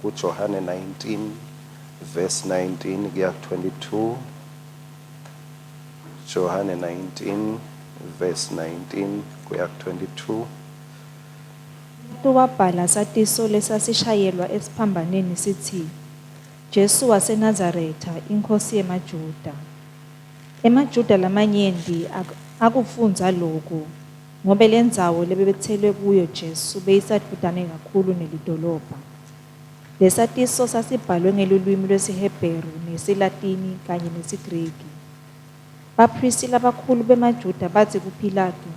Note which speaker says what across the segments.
Speaker 1: uJohane 19 verse 19 kuya 22. Johane 19 verse 19 kuya 22.
Speaker 2: Wabhala satiso lesasishayelwa esiphambanweni sithi Jesu waseNazaretha inkosi yemaJuda. EmaJuda lamanyenti akufunza lokho ngoba lendzawo lebebethelwe kuyo Jesu beyisadudane kakhulu nelidolobha. Lesatiso sasibhalwe ngelulwimi lwesiHebheru nesiLatini kanye nesiGreki. Bapristi labakhulu bemaJuda bathi kuPilato,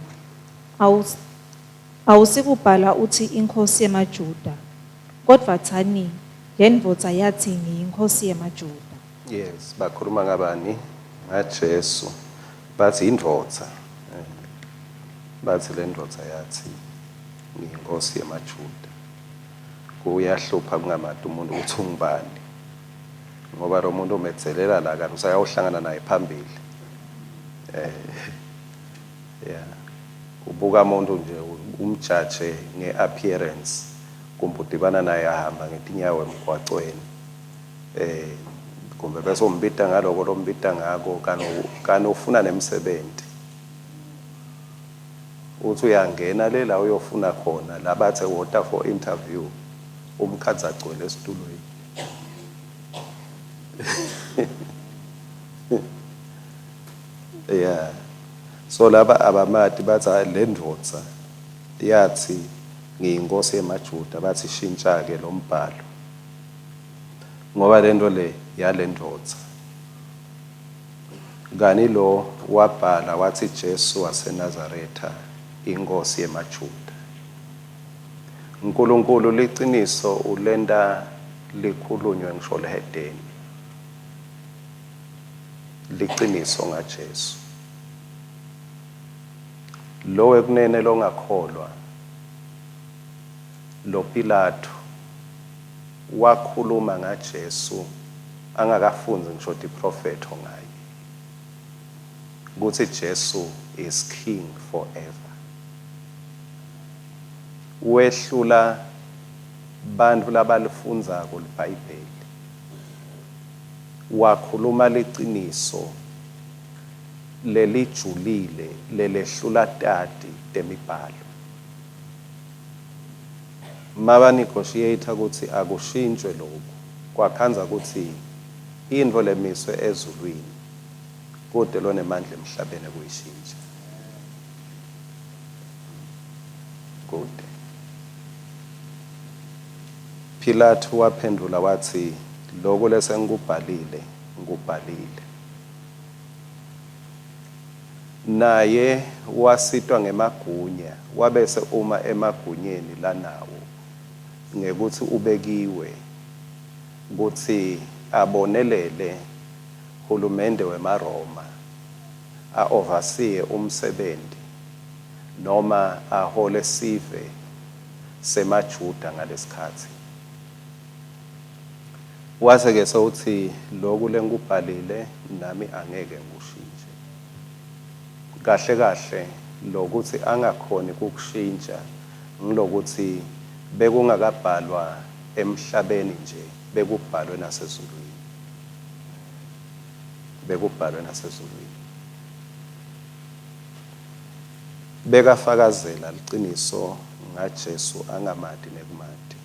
Speaker 2: awusikubhala uthi inkosi yemaJuda, kodwa thani lendvodza yathi ngiyinkosi yemaJuda.
Speaker 1: Yes, bakhuluma ngabani? NgaJesu. Bathi indvodza. Bathi lendvodza yathi ngiyinkosi yemaJuda. Kuyahlupha kungamati umuntu ukuthi ungubani. Ngoba lo muntu umetselela la kanti usayawuhlangana naye phambili. Yeah. Ubuka umuntu nje umjaje ngeappearance kumbe udibana naye ahamba ngetinyawo emgwaqweni. Kumbe bese umbita ngaloko lombita ngako kani ufuna nemsebenzi. Uthi uyangena lela uyofuna khona la bathe water for interview umkhadza agcwele esitulweni. Yeah. So laba abamati bathi le ndvodza yathi ngiyinkosi yemaJuda bathi shintsha ke lo mbhalo. Ngoba lento le yale ndvodza. Ngani lo wabhala wathi Jesu waseNazaretha inkosi yemaJuda. uNkulunkulu liqiniso ulenda likhulunywe ngisho lehedeni. Liqiniso ngaJesu. Lo ekunene longakholwa lo Pilato wakhuluma ngaJesu angakafunzi ngisho iprofeto ngaye. Ukuthi Jesu is king forever. Wehlula bantu labalifundzako liBhayibheli. Wakhuluma liqiniso lelijulile lelehlula tati temibhalo. Maba negotiator ukuthi akushintshwe lokho kwakhanza ukuthi into lemiswe ezulwini kodwa lona emandla emhlabeni kuyishintsha. Good. Pilato waphendula wathi lokho lesengikubhalile ngikubhalile. Naye wasitwa ngemagunya wabese uma emagunyeni lanawo ngekuthi ubekiwe ukuthi abonelele hulumende weMaroma a-oversee umsebenzi noma ahole sive semaJuda ngalesikhathi. Wase ke sokuthi lokhu lengikubhalile nami angeke ngikushintshe. Kahle kahle lokuthi angakhoni ukukushintsha ngilokuthi bekungakabhalwa emhlabeni nje bekubhalwe nasezulwini. Bekubhalwe nasezulwini. Bekafakazela liqiniso ngaJesu angamati nekumati.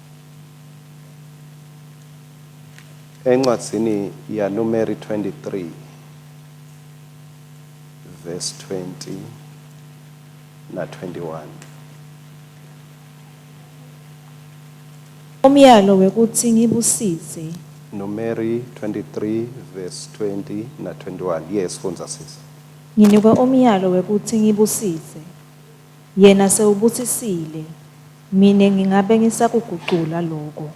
Speaker 1: Encwadzini ya Numeri 23 verse 20 na 21.
Speaker 2: Umyalo wekuthi ngibusise.
Speaker 1: Numeri 23 verse 20 na 21. Yes, fundza sisi.
Speaker 2: Nginikwe umyalo wekuthi ngibusise. Yena sewubusisile. Mine ngingabe ngisakugucula lokho.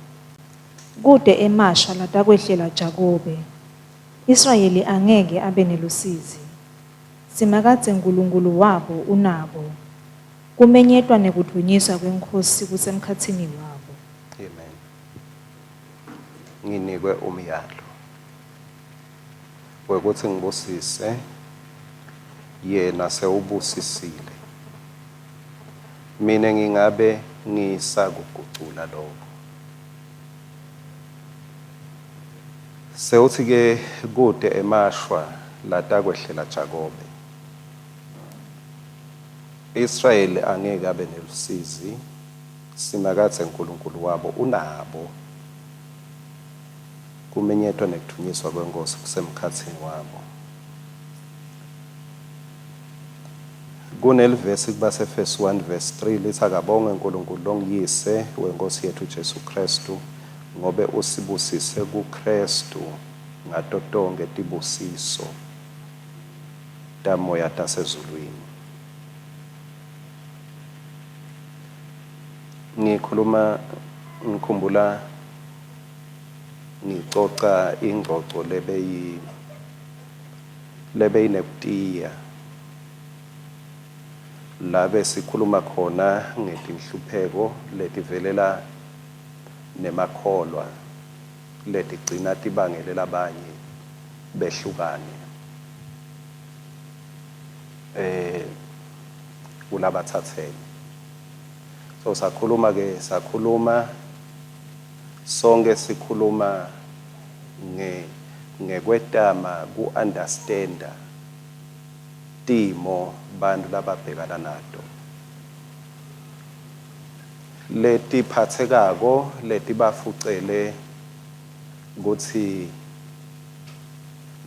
Speaker 2: Kude emasha latakwehlela Jakobe. Israyeli angeke abe nelusizi. Simakatse uNkulunkulu wabo unabo. Kumenyetwa nekuthunyiswa kwenkosi kusemkhathini wabo.
Speaker 1: Amen. Nginikwe umyalo wekuthi ngibusise yena sewubusisile. Mina ngingabe ngisakugucula lokho. Sewuthi-ke kude emashwa latakwehlela Jakobe. Israyeli angeke abe nelusizi simakathe uNkulunkulu wabo unabo kumenyetwa nekuthunyiswa kwenkosi kusemkhathini wabo. Kunelivesi kubasefesi 1 verse 3 lithi akabonge uNkulunkulu longiyise wenkosi yethu Jesu Kristu ngobe usibusise kuKristu ngato tonke tibusiso tamoya tasezulwini. Ngikhumbula ngicoca ingxoxo lebeyinekutiya labe sikhuluma khona ngetinhlupheko letivelela nemakholwa letigcina tibangelela abanye behlukane kulabathathene. So sakhuluma sonke sikhuluma ngekwetama ku-understanda timo bantu lababhekana nato letiphathekako letibafucele ukuthi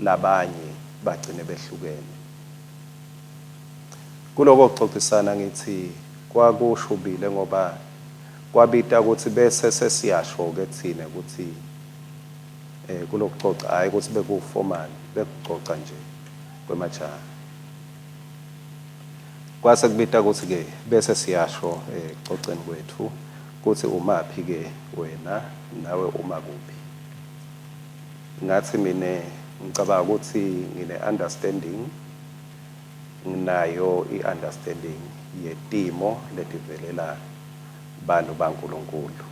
Speaker 1: labanye bagcine behlukene. Kuloko kuxoxisana ngithi kwakushubile ngoba kwabita ukuthi bese sesiyasho-ke thina ukuthi kulokuxoxa hayi ukuthi bekuformal bekuxoxa nje kwemajaha. Kwase kubita ukuthi-ke bese siyasho xoxeni kwethu ukuthi umaphi-ke wena nawe uma kuphi. Ngathi mine ngicabanga ukuthi ngine-understanding nginayo i-understanding yetimo letivelela bantu baNkulunkulu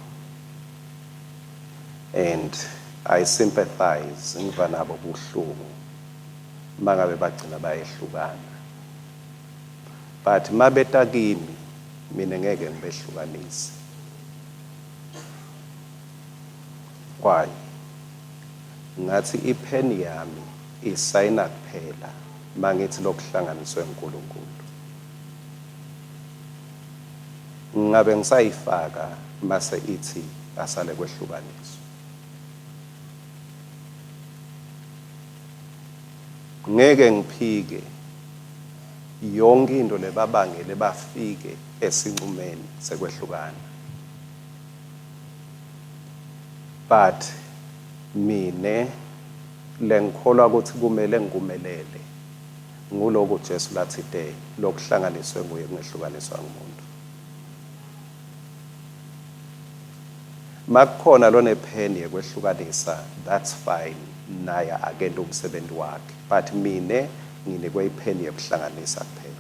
Speaker 1: and I sympathize ngiva nabo buhlungu mangabe bagcina bayehlukana, but mabeta kimi mina ngeke ngibehlukanise. Why? Ngathi ipheni yami isayina kuphela mangithi lokuhlanganiswe uNkulunkulu. Ngabe ngisayifaka mase ithi asale kwehlukaniswa. Ngeke ngiphike yonke into lebabangele bafike esinqumeni sekwehlukana, but mine lengikholwa ukuthi kumele ngikumelele nguloko Jesu lathite lokuhlanganiswe nguye kungehlukaniswa ngumuntu. Makukhona lona epheni yekwehlukanisa, that's fine, naye akenda umsebenzi wakhe, but mine nginikwe ipheni yokuhlanganisa kuphela.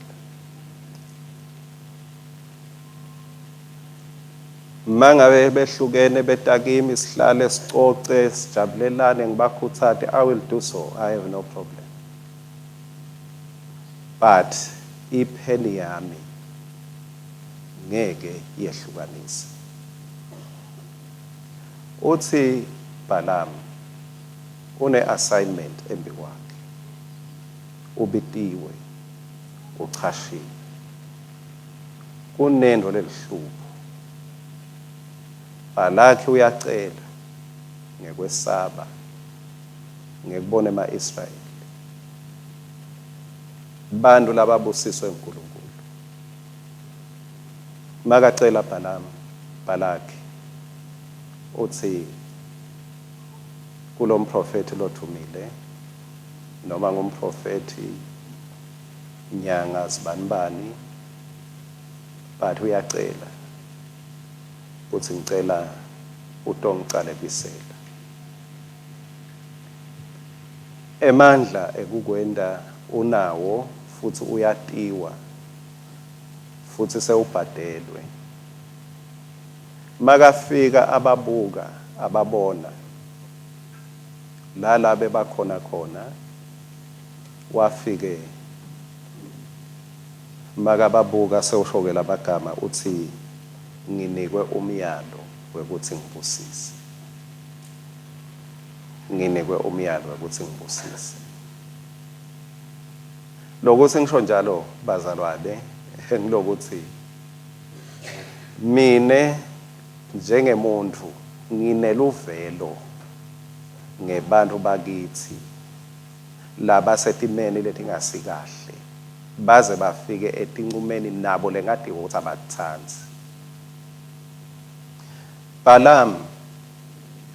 Speaker 1: Mangabe behlukene betakimi sihlale sicoce sijabulelane ngibakhuthate, I will do so, I have no problem. But ipheni yami ngeke yehlukanise. Uthi Balaam une-assignment embi kwakhe, ubitiwe, uchashiwe, kunendo lelihlupho. Balakhe uyacela ngekwesaba ngekubona ema-Israyeli bantu lababusiswe uNkulunkulu. Makacela Balakhe uthi kulo mprofeti lothumile noma ngumprofeti nyanga zibanibani, but uyacela uthi ngicela utongicale bisela emandla ekukwenda unawo futhi uyatiwa futhi sewubhadelwe. Makafika ababuka ababona la bebakhona khona, wafike makababuka sewushoke labagama uthi nginikwe umyalo wekuthi ngibusise. nginikwe umyalo ukuthi ngibusise. Lokuthi ngisho njalo bazalwane ngilokuthi mine njengemuntu ngineluvelo ngebantu bakithi laba setimeni letingasikahle baze bafike etinqumeni nabo lengadi ukuthi abakuthandi. Balaam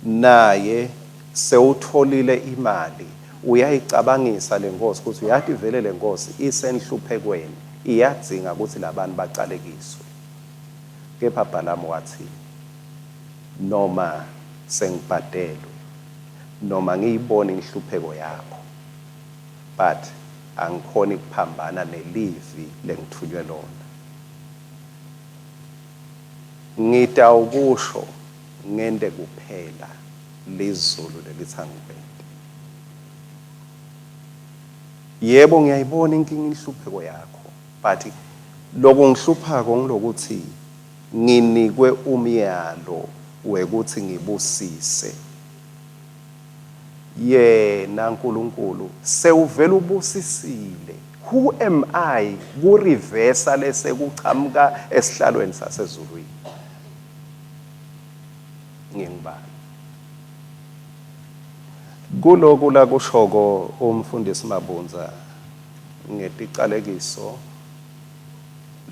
Speaker 1: naye sewutholile imali uyayicabangisa lenkosi ukuthi uyathi vele lenkosi isenhluphekweni iyadzinga ukuthi labantu baqalekiswe. Kepha Balaam wathi noma sengibhadelwe noma ngiyibone inhlupheko yakho but angikhoni ukuphambana nelivi lengithunywe lona. Ngitawukusho ngende kuphela lizulu lelithangibende. Yebo ngiyayibona inkinga inhlupheko yakho but lokho ngihluphako ngilokuthi nginikwe umyalo wekuthi ngibusise. Yena uNkulunkulu sewuvela ubusisile. Who am I kureversa lesekuchamuka esihlalweni sasezulwini? Ngingibani kuloku la kushoko umfundisi Mabunza ngeticalekiso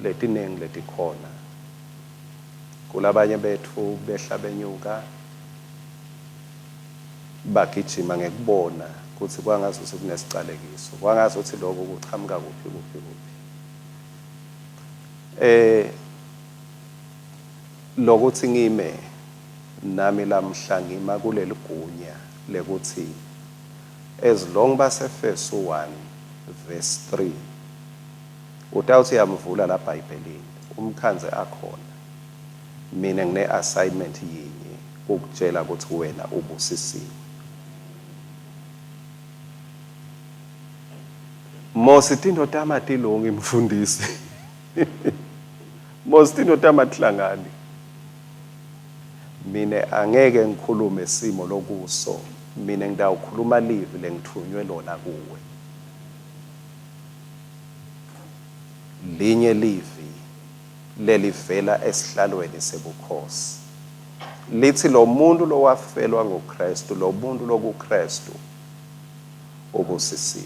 Speaker 1: letiningi letikhona kulabanye bethu behla benyuka bagijima ngekubona ukuthi kwangazuthi kunesicalekiso kwangazuthi lokho kuchamuka kuphi. Lokuthi ngime nami lamhla ngima kuleli gunya lekuthi as long base Efeso 1 verse 3 utawuthi yamvula la eBhayibhelini umkhanze akhona. Mina ngine assignment yinye ukutshela ukuthi wena ubusisiwe. Mositindo tamatilungu imfundisi. Mositindo tamahlangani. Mina angeke ngikhulume simo lokuso. Mina ngidawukhuluma livi lengithunywe lona kuwe. Linye livi lelivela esihlalweni sebukhosi. Lithi lo muntu lo wafelwa ngoKristu, lo muntu lokuKristu ubusisiwe.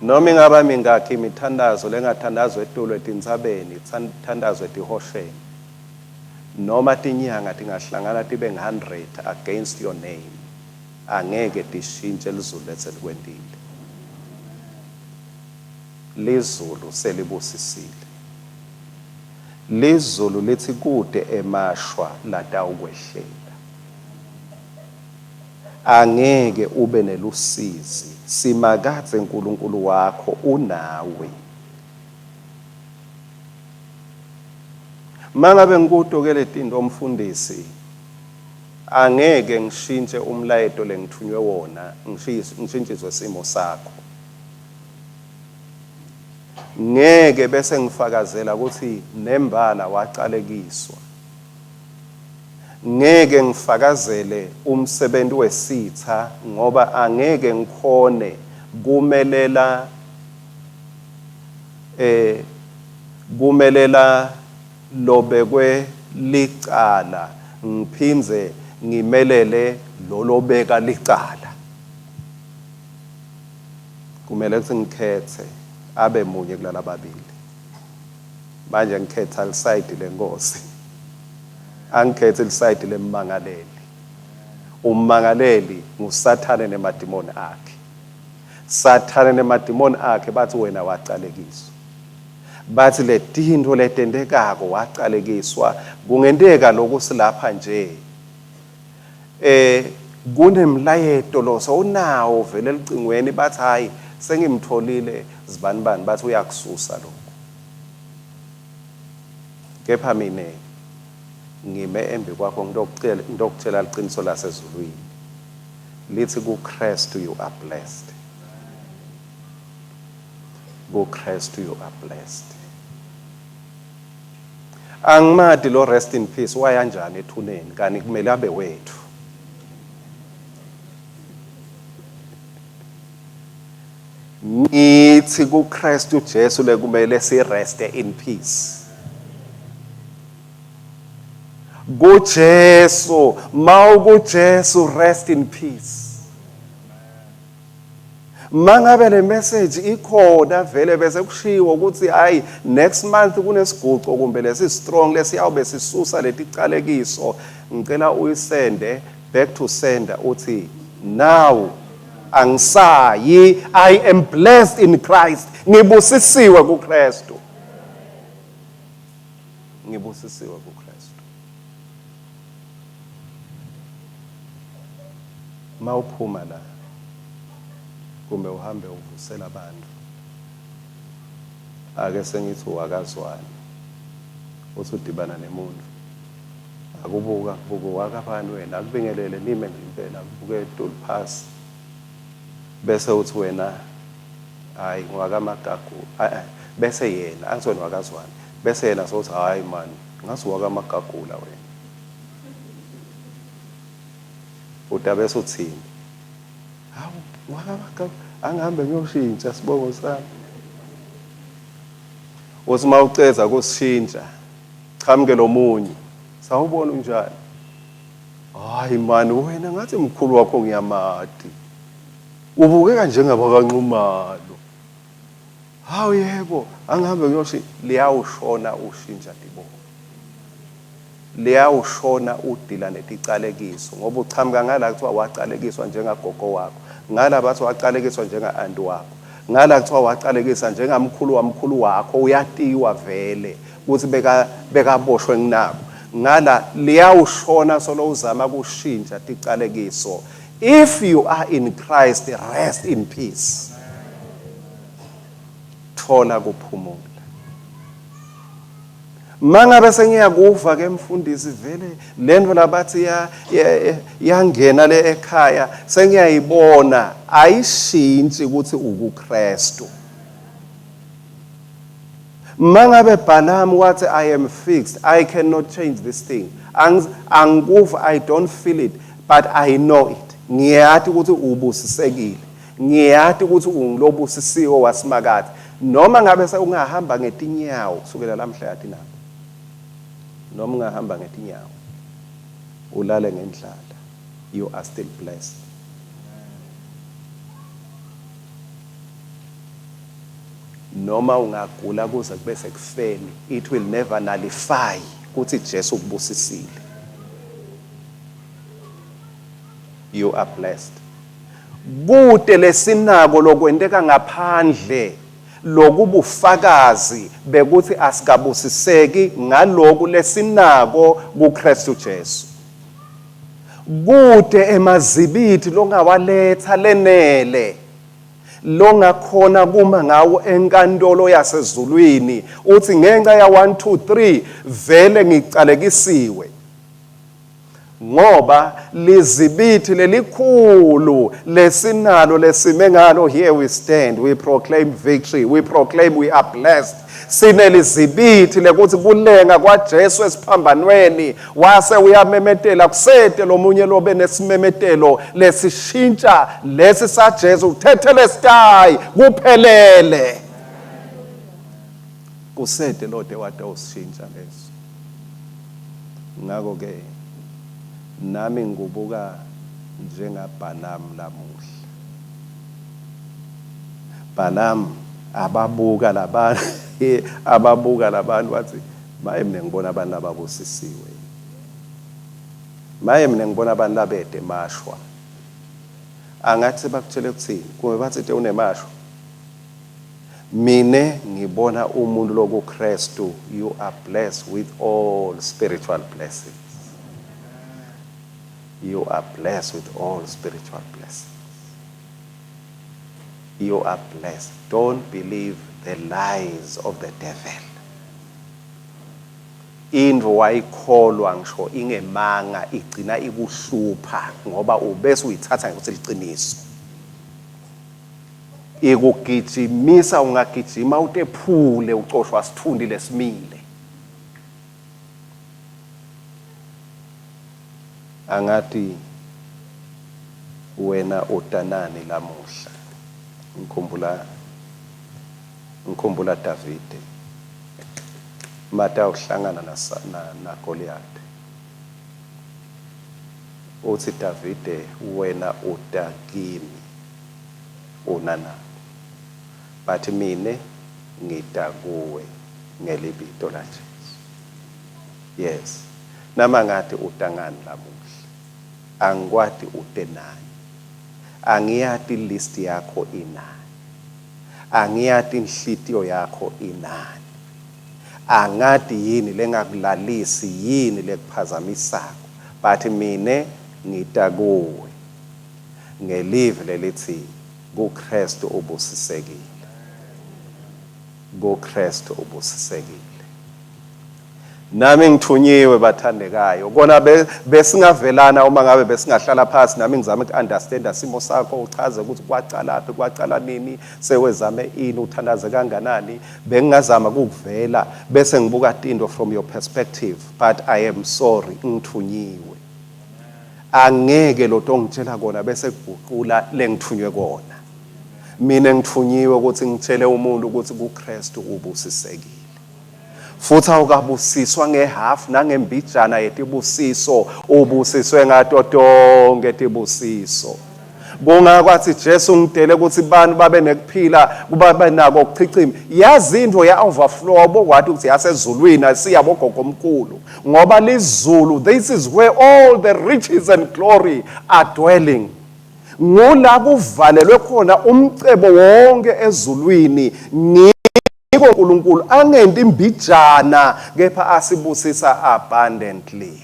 Speaker 1: Noma ingaba mingakhi imithandazo lengathandazwa eTulo etintsabeni, ithandazwe etihosheni. Noma tinyanga tingahlangana tibe nge100 against your name. Angeke tishintshe lizulu leselikwendile. Lizulu selibusisile. Lizulu lithi kude emashwa latawukwehlela. Angeke ube nelusizi simakadze uNkulunkulu wakho unawe. Mangabe ngikudokele tinto umfundisi angeke ngishintshe umlayeto lengithunywe wona ngishintshe isimo sakho. Ngeke bese ngifakazela ukuthi nembala waqalekiswa. Ngeke ngifakazele umsebenzi wesitha ngoba angeke ngikhone kumelela lobekwe licala ngiphinze ngimelele lolobeka licala. Kumele ukuthi ngikhethe abe munye kulala babili. Manje ngikhetha lisayidi lenkosi. Angikhethe lisayidi lemmangaleli. Ummangaleli nguSathane nemadimoni akhe. Sathane nemadimoni akhe bathi wena waqalekiswa. Bathi letinto letendekako waqalekiswa kungenteka lokusilapha nje. Kunemlayeto lo sowunawo vele elicingweni bathi hayi sengimtholile zibanibani bathi uyakususa lokho. Kepha mina ngime embi kwakho ngidokutshela liqiniso lasezulwini. Lithi kuKristu you are blessed. KuKristu you are blessed. Angimadi lo rest in peace wayanjani ethuneni kani kumele abe wethu. Ngithi kuKristu Jesu lekumele sireste in peace. KuJesu, kuJesu rest in peace. Mangabe le message ikhona vele bese kushiwo ukuthi hayi next month kunesiguqo kumbe lesi strong lesiyawube sisusa leticalekiso, ngicela uyisende back to sender uthi now angisayi, I am blessed in Christ. Ngibusisiwe kuKristu. Ngibusisiwe kuKristu. Mawuphuma la kumbe uhambe uvusela abantu, ake sengithi wakazwani uthi udibana nemuntu akubuka wakabani wena akubingelele nime ngempela kubuke tulphasi bese uthi wena hayi ngwakamagagu bese yena angizweni wakazwani bese yena sothi hayi man ngathi wakamagagula wena udabese uthini hawu wakamagagu angihambe ngiyoshintsha sibongo sami uthi mawuceza kusishintsha chamuke lo munye sawubona unjani hayi man wena ngathi mkhulu wakho ngiyamati ubukeka njengabakanxumalo hawu yebo angihambe ngiyoshintsha liyawushona ushintsha dibo liyawushona udila neticalekiso ngoba uchamuka ngala kuthiwa wacalekiswa njengagogo wakho ngala bathi wacalekiswa njenga-anti wakho ngala kuthiwa wacalekisa njengamkhulu wakho uyatiwa vele ukuthi bekaboshwe nginako ngala liyawushona solo uzama kushintsha ticalekiso. If you are in Christ, rest in peace. Thola kuphumula. Mangabe sengiyakuva ke mfundisi vele lento labathi yangena le ekhaya sengiyayibona ayishintshi ukuthi ukuKristu. Mangabe Balaam wathi I am fixed, I cannot change this thing. Anguva, I don't feel it, but I know it. Ngiyathi ukuthi ubusisekile. Ngiyathi ukuthi ungilobusisiwe wasimakade. Noma ngabe ungahamba ngetinyawo kusukela lamhla yathi nami. Noma ungahamba ngetinyawo ulale ngendlala, you are still blessed. Noma ungagula kuze kube sekufeni, it will never nullify ukuthi Jesu ukubusisile. You are blessed. Bude lesinako lokwenteka ngaphandle lokubufakazi bekuthi asikabusiseki ngaloku lesinako kuKristu Jesu. Kude emazibithi longawaletha lenele longakhona kuma ngawo enkantolo yasezulwini uthi ngenxa ya 1 2 3 vele ngicalekisiwe ngoba lizibithi lelikhulu lesinalo lesime ngalo. Here we stand, we proclaim victory, we proclaim we are blessed. Sinelizibithi lekuthi kulenga kwaJesu esiphambanweni wase uyamemetela kusete lomunye lobe nesimemetelo lesishintsha lesi saJesu uthethele stayi kuphelele kusete lode wade usishintsha leso. Ngakho ke nami ngubuka njengaBalaam lamuhla. Balaam ababuka labantu bathi maye mina ngibona abantu ababusisiwe, maye mina ngibona abantu labede mashwa. Angathi bakutshele ukuthini kube bathi unemashwa. Mine ngibona umuntu lokuKristu, you are blessed with all spiritual blessings. You are blessed with all spiritual blessings. You are blessed. Don't believe the lies of the devil. Into wayikholwa ngisho ingemanga igcina ikuhlupha ngoba ubese uyithatha ngokuthi liqiniso. Ikugijimisa ungagijima utephule ucoshwa sithundi lesimile. Angathi wena utanani lamuhla. Ngikhumbula ngikhumbula Davide mata uhlangana na Goliath. Uthi Davide wena udakimi unana. But mine ngita kuwe ngelibito la Jesu. Yes. Nama ngathi utangani lamuhla. Angikwati utenani. Angiyati list yakho inani. Angiyati inhlitiyo yakho inani. Angati yini lengakulalisi yini lekuphazamisako. But mine ngita kuwe ngelive lelithi kuKristu ubusisekile. kuKristu ubusisekile. Nami ngithunyiwe bathandekayo. Kona besingavelana uma ngabe besingahlala phansi nami ngizama ukunderstand isimo sakho uchaze ukuthi kwacala nini sewezame ini uthandaze kanganani bengingazama ukuvela bese ngibuka into from your perspective, but I am sorry ngithunyiwe. Angeke lo ongitshela kona bese kuguqula lengithunywe kona. Mina ngithunyiwe ukuthi ngitshele umuntu ukuthi kuKristu ubusisekile. Futhi awukabusiswa ngehalf nangembijana yetibusiso, ubusiswe ngato tonke tibusiso. Kungakwathi Jesu ngidele ukuthi abantu babe nekuphila kuba nako ukuchicima. Yazi into ya overflow bokwathi ukuthi yasezulwini asiyabo gogomkhulu. Ngoba lizulu, this is where all the riches and glory are dwelling. Ngula kuvalelwe khona umcebo wonke ezulwini. Ngiko uNkulunkulu angenti imbijana kepha asibusisa abundantly.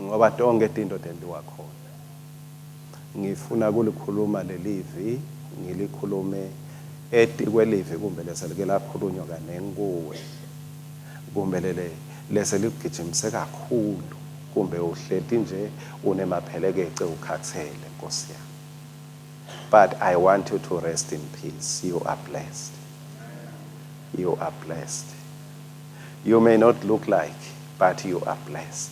Speaker 1: Ngoba tonke into tendiwa khona. Ngifuna ukulikhuluma lelivi ngilikhulume etikwelivi kumbe leselike lakhulunywa kanenkuwe. Kumbe lese ligijimise kakhulu kumbe uhleti nje unemaphelekece ukhathele Nkosi yami. But I want you to rest in peace. You are blessed. You are blessed. You may not look like, but you are blessed.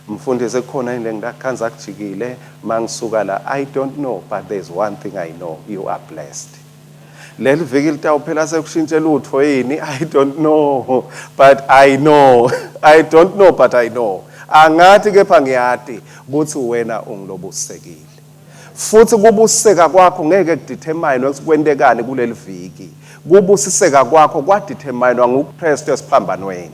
Speaker 1: Mfundisi khona into ngakhanza kujikile mangisuka la. I don't know, but there's one thing I know. You are blessed. Leli viki litawuphela sekushintshe lutho yini? I don't know, but I know. I don't know, but I know. Angathi kepha ngiyati ukuthi wena ungilobusekile. Futhi kubusiseka kwakho ngeke kudetermine ukuthi kwentekani kuleli viki. Kubusiseka kwakho kwadeterminewa nguKristu esiphambanweni.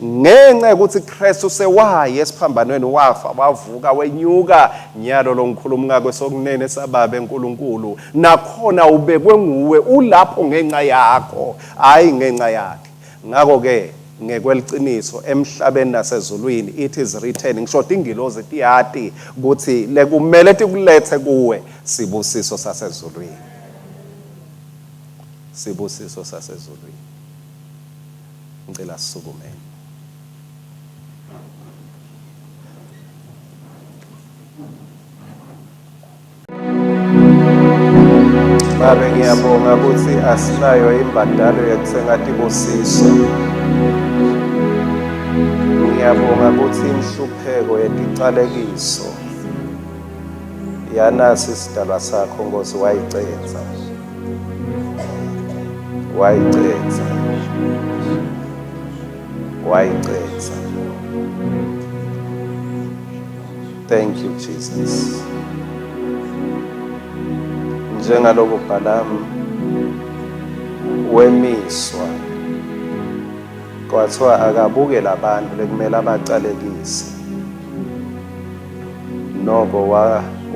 Speaker 1: Ngenxa ukuthi Kristu sewaye esiphambanweni wafa wavuka wenyuka nyalo longikhuluma ngakwe sokunene sababe enkulunkulu nakhona ubekwe nguwe ulapho ngenxa yakho hayi ngenxa yakhe. Ngakho ke ngekweliciniso emhlabeni nasezulwini it is written ngisho ingilozi tiyati ukuthi lekumele tikulethe kuwe sibusiso sasezulwini. Sibusiso sasezulwini. Ngicela sisukumeni. Babe ngiyabonga ukuthi asinayo imbadalo yokuthenga tibusiso. Ngiyabonga ukuthi inhlupheko yeticalekiso yanasi isidalwa sakho Nkosi wayicetha. Wayicetha. Wayicetha. Thank you Jesus. Njengaloko Balaam wemiswa kwathiwa akabuke labantu lekumele abacalekise noko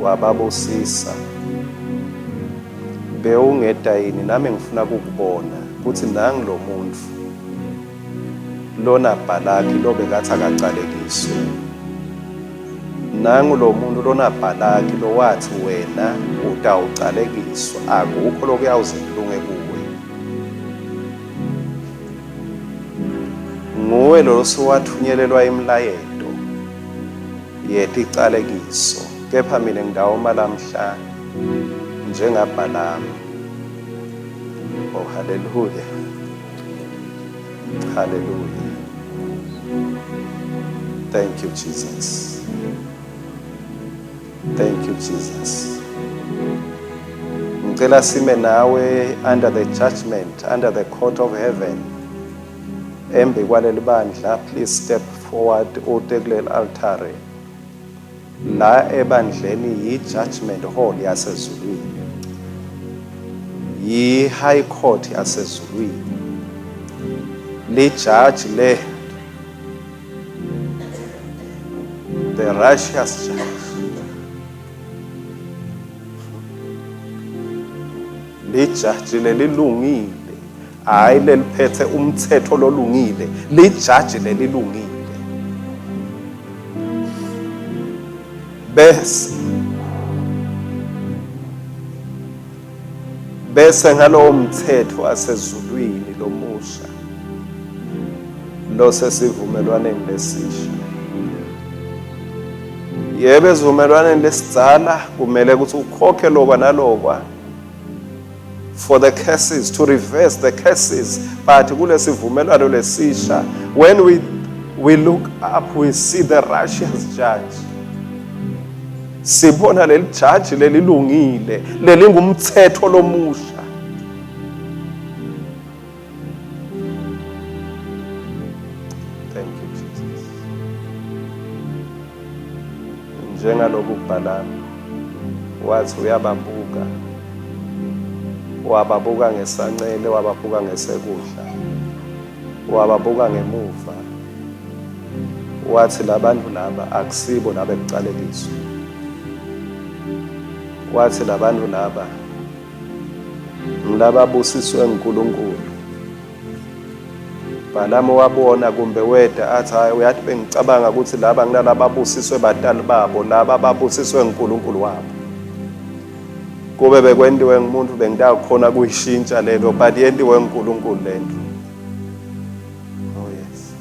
Speaker 1: wababusisa. Bewungedayini nami ngifuna ukukubona ukuthi nangi lo muntu lona Balaki lobekathi akacalekiswe. Nangu lo muntu lona Balaki lo wathi wena utawucalekiswa akukho lokuyawuzilunge kuwe. Nguwe lo sowathunyelelwa imlayeto yeticalekiso kepha mina ngidawoma lamhla njengaBalaam. Oh hallelujah. Hallelujah. Thank you Jesus. Thank you Jesus. ngicela sime nawe under the judgment, under the court of heaven. Embi kwaleli bandla, please step forward ude kuleli altare. La ebandleni yi-judgment hall yasezulwini. Yi-high court yasezulwini. Li-judge le, the righteous judge. Lijaji lelilungile, hayi leliphethe umthetho lolungile, lijaji lelilungile. Bese ngalowo mthetho asezulwini lomusha lo sesivumelwaneni lesisha. Yebo ezivumelwaneni lesidzala kumele ukuthi ukhokhe lokwa nalokwa for the curses, to reverse the curses. But kulesivumelwano lesisha, when we look up, we see the righteous judge. Sibona leli judge lelilungile, lelingumthetho lomusha. Thank you, Jesus. Njengaloku kubhalana, wathi uyababuka. Wababuka ngesancele, wababuka ngesekudla, wababuka ngemuva. Wathi labantu laba akusibo laba ekucalekiswa. Wathi labantu laba ngilababusiswe nguNkulunkulu. Bhalama wabona kumbe weda athi hayi uyathi bengicabanga ukuthi laba nginalababusiswe badali babo, laba babusiswe nguNkulunkulu wabo. Kube bekwendiwe ngumuntu bengitakhona kuyishintsha lento, but yendiwe nguNkulunkulu lento. Oh yes.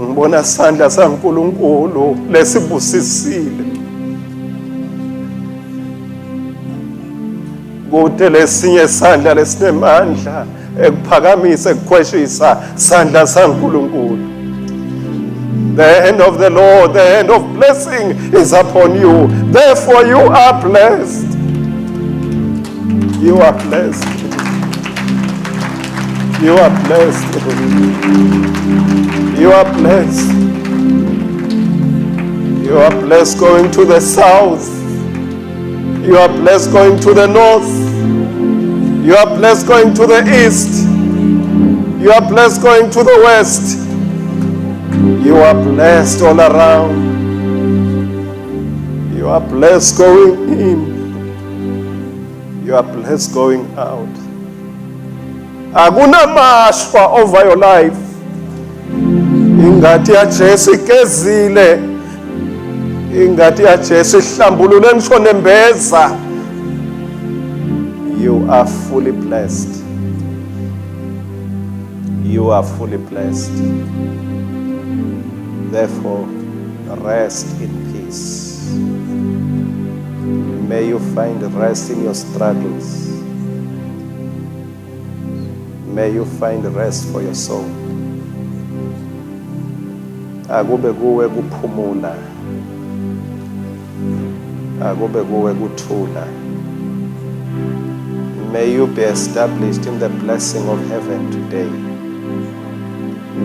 Speaker 1: Ngibona sandla saNkulunkulu lesibusisile. Kude lesinye sandla lesinemandla ekuphakamise ekukhweshisa sandla saNkulunkulu. The hand of the Lord, the hand of blessing is upon you. Therefore you are blessed. You are blessed. You are blessed. You are blessed. You are blessed going to the south. You are blessed going to the north. You are blessed going to the east. You are blessed going to the west. You are blessed all around. You are blessed going in. You are blessed going out. Akuna mashwa over your life. Ingati ya Jesu ikezile. Ingati ya Jesu ihlambulule ngisho nembeza. You are fully blessed. You are fully blessed. Therefore, rest in peace. May you find rest in your struggles. May you find rest for your soul. Akube kuwe kuphumula. Akube kuwe kuthula. May you be established in the blessing of heaven today.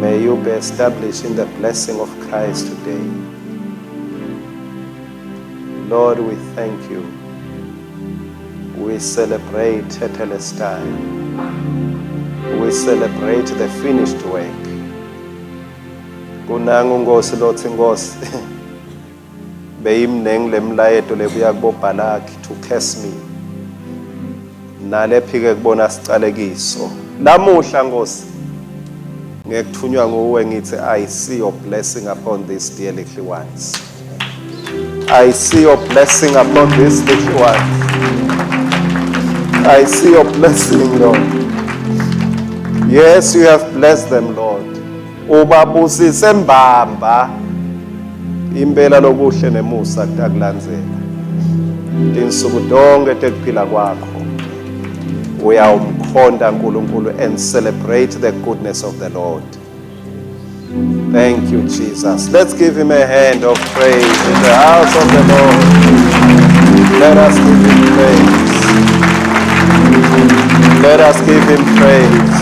Speaker 1: May you be established in the blessing of Christ today. Lord, we thank you. We celebrate Tetelestai. We celebrate the finished work. Kunangu ngosi lothi ngosi. Beyimneng lemlayeto lebuya kubobhalaki to curse me. Nalephike kubona sicalekiso. Lamuhla ngosi. Ngekuthunywa nguwe ngithi I see your blessing upon these dear little ones. I see your blessing upon these little ones. I see your blessing, Lord. Yes, you have blessed them, Lord. Ubabusise mbamba impela lokuhle nemusa kutakulandzela. Tinsuku donke tekuphila kwakho uyawumkhonda uNkulunkulu and celebrate the goodness of the Lord. Thank you, Jesus. Let's give him a hand of praise in the house of the Lord. Let us give him praise. Let us give him praise.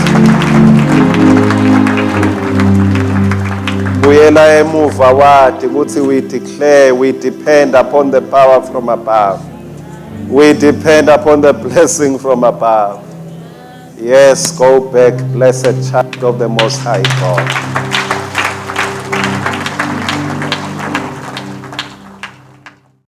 Speaker 1: Buyela emuva wathi ukuthi we declare, we depend upon the power from above. We depend upon the blessing from above. Yes, go back, blessed child of the Most High God.